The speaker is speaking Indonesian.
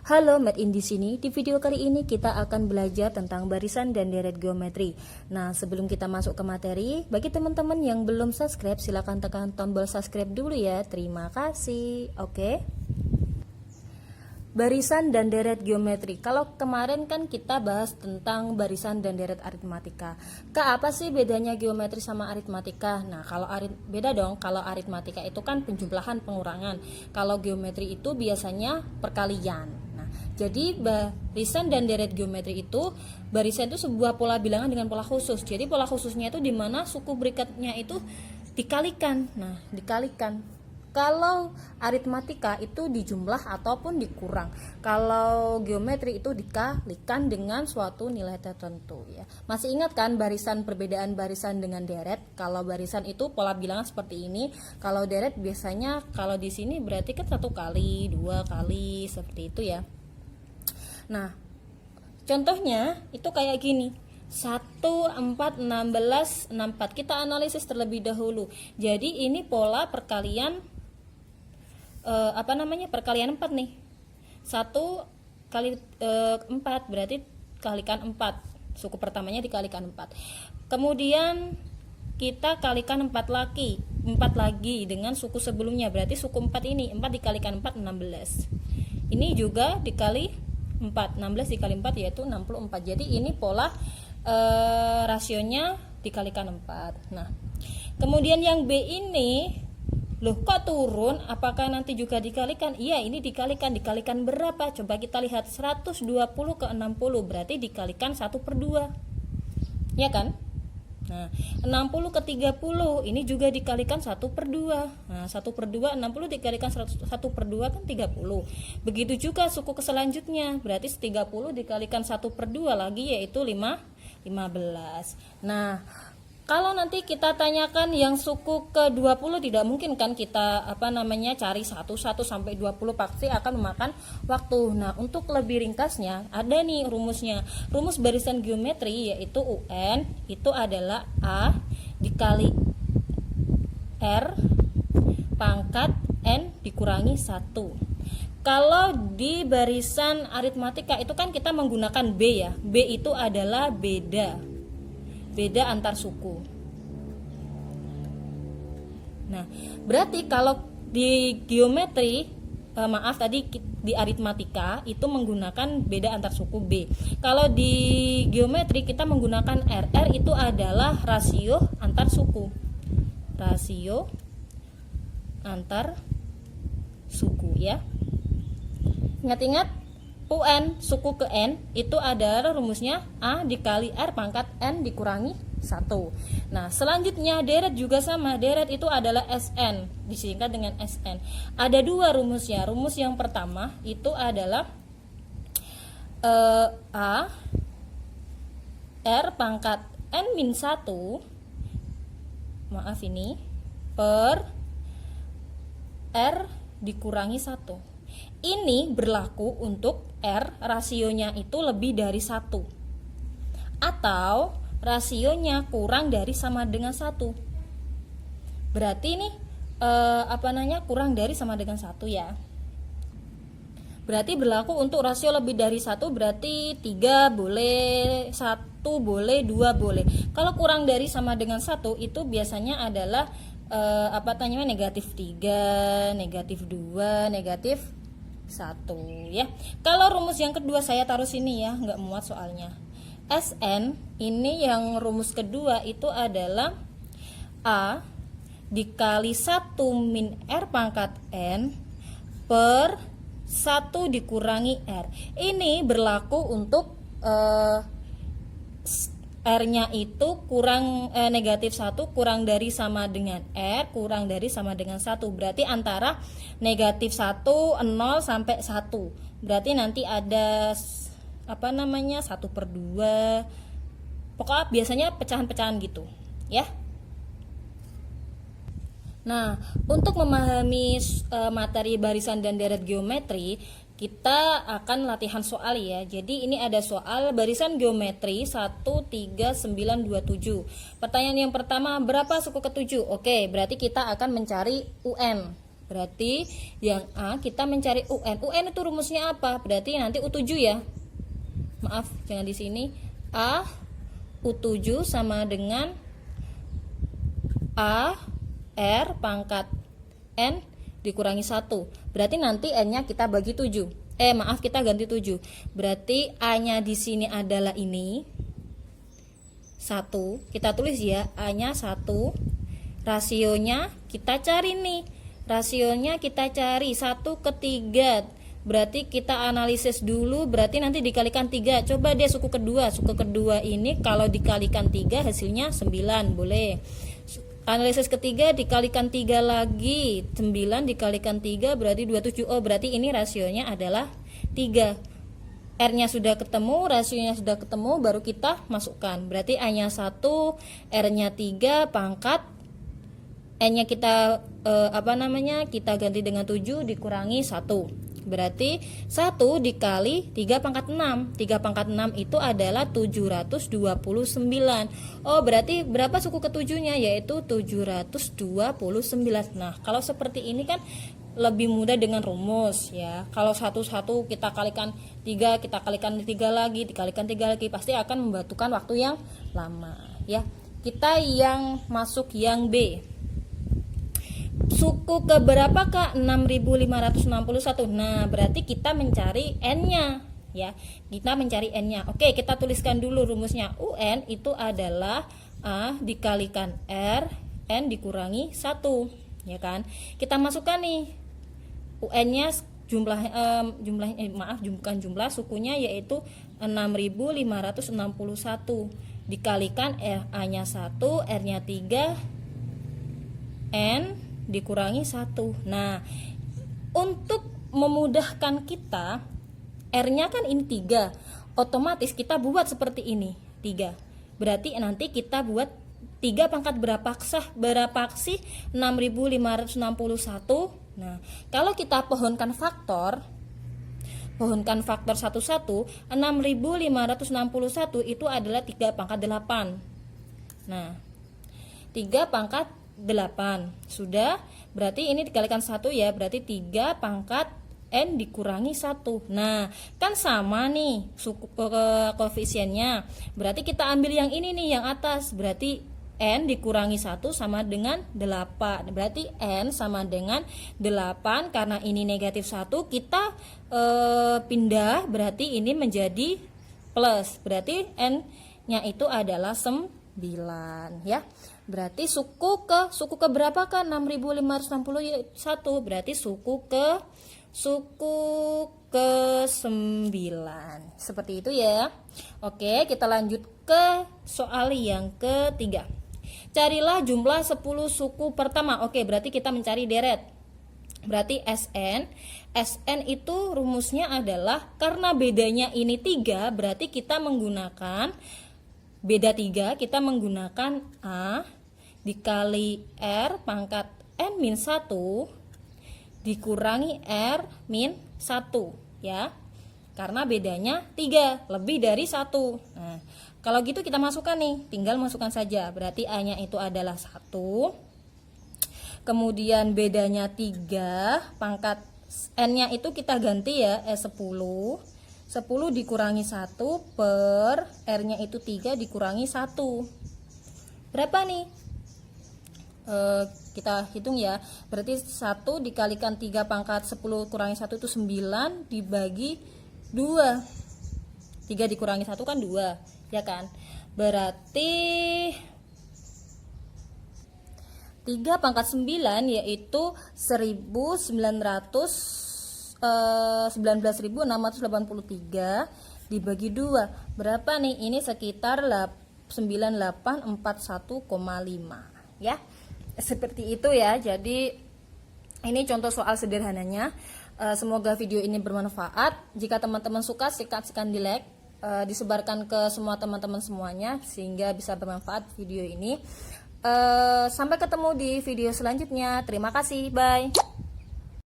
Halo, Matt in di sini. Di video kali ini kita akan belajar tentang barisan dan deret geometri. Nah, sebelum kita masuk ke materi, bagi teman-teman yang belum subscribe, silakan tekan tombol subscribe dulu ya. Terima kasih. Oke. Barisan dan deret geometri. Kalau kemarin kan kita bahas tentang barisan dan deret aritmatika. Apa sih bedanya geometri sama aritmatika? Nah, kalau beda dong. Kalau aritmatika itu kan penjumlahan pengurangan. Kalau geometri itu biasanya perkalian. Nah, jadi barisan dan deret geometri itu, barisan itu sebuah pola bilangan dengan pola khusus. Jadi pola khususnya itu di mana suku berikutnya itu dikalikan. Nah, dikalikan. Kalau aritmatika itu dijumlah ataupun dikurang. Kalau geometri itu dikalikan dengan suatu nilai tertentu ya. Masih ingat kan perbedaan barisan dengan deret? Kalau barisan itu pola bilangan seperti ini. Kalau deret biasanya kalau di sini berarti kan 1 kali, 2 kali seperti itu ya. Nah, contohnya itu kayak gini. 1, 4, 16, 64. Kita analisis terlebih dahulu. Jadi ini pola perkalian perkalian 4 nih. 1 kali 4 berarti kalikan 4. Suku pertamanya dikalikan 4. Kemudian kita kalikan 4 lagi dengan suku sebelumnya. Berarti suku 4 ini 4 dikalikan 4 16. Ini juga dikali 4. 16 dikali 4 yaitu 64. Jadi ini pola rasionya dikalikan 4. Nah, kemudian yang B ini, loh kok turun? Apakah nanti juga dikalikan? Iya, ini dikalikan berapa? Coba kita lihat. 120 ke 60 berarti dikalikan 1/2. Ya kan? Nah, 60 ke 30 ini juga dikalikan 1/2. Nah, 1/2 60 dikalikan 1/2 kan 30. Begitu juga suku ke selanjutnya. Berarti 30 dikalikan 1/2 lagi yaitu 15. Nah, kalau nanti kita tanyakan yang suku ke 20 tidak mungkin kan kita cari satu-satu sampai 20, pasti akan memakan waktu. Nah, untuk lebih ringkasnya ada nih rumusnya. Rumus barisan geometri yaitu UN itu adalah A dikali R pangkat N dikurangi 1. Kalau di barisan aritmatika itu kan kita menggunakan B ya. B itu adalah beda antar suku. Nah, berarti kalau di geometri di aritmatika itu menggunakan beda antar suku B. Kalau di geometri kita menggunakan R. R itu adalah rasio antar suku. Rasio antar suku ya. Ingat-ingat UN suku ke N itu adalah rumusnya A dikali R pangkat N dikurangi 1. Nah, selanjutnya deret juga sama. Deret itu adalah SN, disingkat dengan SN. Ada 2 rumusnya. Rumus yang pertama itu adalah A R pangkat N-1 per R dikurangi 1. Ini berlaku untuk R rasionya itu lebih dari 1 atau rasionya kurang dari sama dengan 1. Berarti ini kurang dari sama dengan 1 ya. Berarti berlaku untuk rasio lebih dari 1, berarti 3 boleh, 1 boleh, 2 boleh. Kalau kurang dari sama dengan 1 itu biasanya adalah negatif 3, negatif 2, negatif 1 ya. Kalau rumus yang kedua saya taruh sini ya, nggak muat soalnya. SN ini yang rumus kedua itu adalah A dikali 1 min R pangkat N per 1 dikurangi R. Ini berlaku untuk R-nya itu negatif 1 kurang dari sama dengan R kurang dari sama dengan 1. Berarti antara negatif 1, 0 sampai 1. Berarti nanti ada 1/2. Pokoknya biasanya pecahan-pecahan gitu ya. Nah, untuk memahami materi barisan dan deret geometri, kita akan latihan soal ya. Jadi ini ada soal barisan geometri 1, 3, 9, 2, 7. Pertanyaan yang pertama, berapa suku ke-7? Oke, berarti kita akan mencari UN. Berarti yang A kita mencari UN. UN itu rumusnya apa? Berarti nanti U7 ya. Maaf, jangan di sini. A U7 sama dengan A R pangkat N dikurangi 1. Berarti nanti N-nya kita bagi 7. Kita ganti 7. Berarti A-nya di sini adalah ini 1. Kita tulis ya, A-nya 1. Rasionya kita cari nih. Rasionya kita cari 1 ke 3. Berarti kita analisis dulu, berarti nanti dikalikan 3. Coba deh suku kedua. Suku kedua ini kalau dikalikan 3 hasilnya 9, boleh. Analisis ketiga dikalikan 3 lagi. 9 dikalikan 3 berarti 27. Oh, berarti ini rasionya adalah 3. R-nya sudah ketemu, rasionya sudah ketemu, baru kita masukkan. Berarti A-nya 1, R-nya 3, pangkat N-nya kita kita ganti dengan 7 dikurangi 1. Berarti 1 dikali 3 pangkat 6. 3 pangkat 6 itu adalah 729. Oh, berarti berapa suku ketujuhnya? Yaitu 729. Nah, kalau seperti ini kan lebih mudah dengan rumus ya. Kalau satu-satu kita kalikan 3, kita kalikan 3 lagi, dikalikan 3 lagi, pasti akan membutuhkan waktu yang lama ya. Kita yang masuk yang B. Suku ke berapa Kak? 6561. Nah, berarti kita mencari N-nya ya. Kita mencari N-nya. Oke, kita tuliskan dulu rumusnya. UN itu adalah A dikalikan R, N dikurangi 1, ya kan? Kita masukkan nih UN-nya bukan jumlah, sukunya yaitu 6561 dikalikan A-nya 1, R-nya 3, N dikurangi 1. Nah, untuk memudahkan kita, R-nya kan ini 3, otomatis kita buat seperti ini 3. Berarti nanti kita buat 3 pangkat berapa sih 6561. Nah, kalau kita pohonkan faktor satu-satu, 6561 itu adalah 3 pangkat 8. Nah, 3 pangkat 8 sudah, berarti ini dikalikan 1 ya, berarti 3 pangkat N dikurangi 1. Nah, kan sama nih suku koefisiennya. Berarti kita ambil yang ini nih, yang atas. Berarti N dikurangi 1 sama dengan 8. Berarti N sama dengan 8. Karena ini negatif 1, kita pindah, berarti ini menjadi plus. Berarti N-nya itu adalah 9 ya. Berarti suku ke berapa kan? 6561. Berarti suku ke 9. Seperti itu ya. Oke, kita lanjut ke soal yang ketiga. Carilah jumlah 10 suku pertama. Oke, berarti kita mencari deret. Berarti SN itu rumusnya adalah karena bedanya ini 3, berarti kita menggunakan beda 3, kita menggunakan A dikali R pangkat N-1 dikurangi R-1 ya. Karena bedanya 3, lebih dari 1. Nah, kalau gitu kita masukkan nih, tinggal masukkan saja. Berarti A-nya itu adalah 1. Kemudian bedanya 3, pangkat N-nya itu kita ganti ya, 10. 10 dikurangi 1 per R-nya itu 3 dikurangi 1. Berapa nih? Kita hitung ya. Berarti 1 dikalikan 3 pangkat 10 kurangi 1 itu 9 dibagi 2. 3 dikurangi 1 kan 2, ya kan? Berarti 3 pangkat 9 yaitu 19.683 dibagi 2. Berapa nih? Ini sekitar 9841,5 ya. Seperti itu ya. Jadi ini contoh soal sederhananya. Semoga video ini bermanfaat. Jika teman-teman suka, silakan di like, disebarkan ke semua teman-teman semuanya sehingga bisa bermanfaat video ini. Sampai ketemu di video selanjutnya. Terima kasih, bye.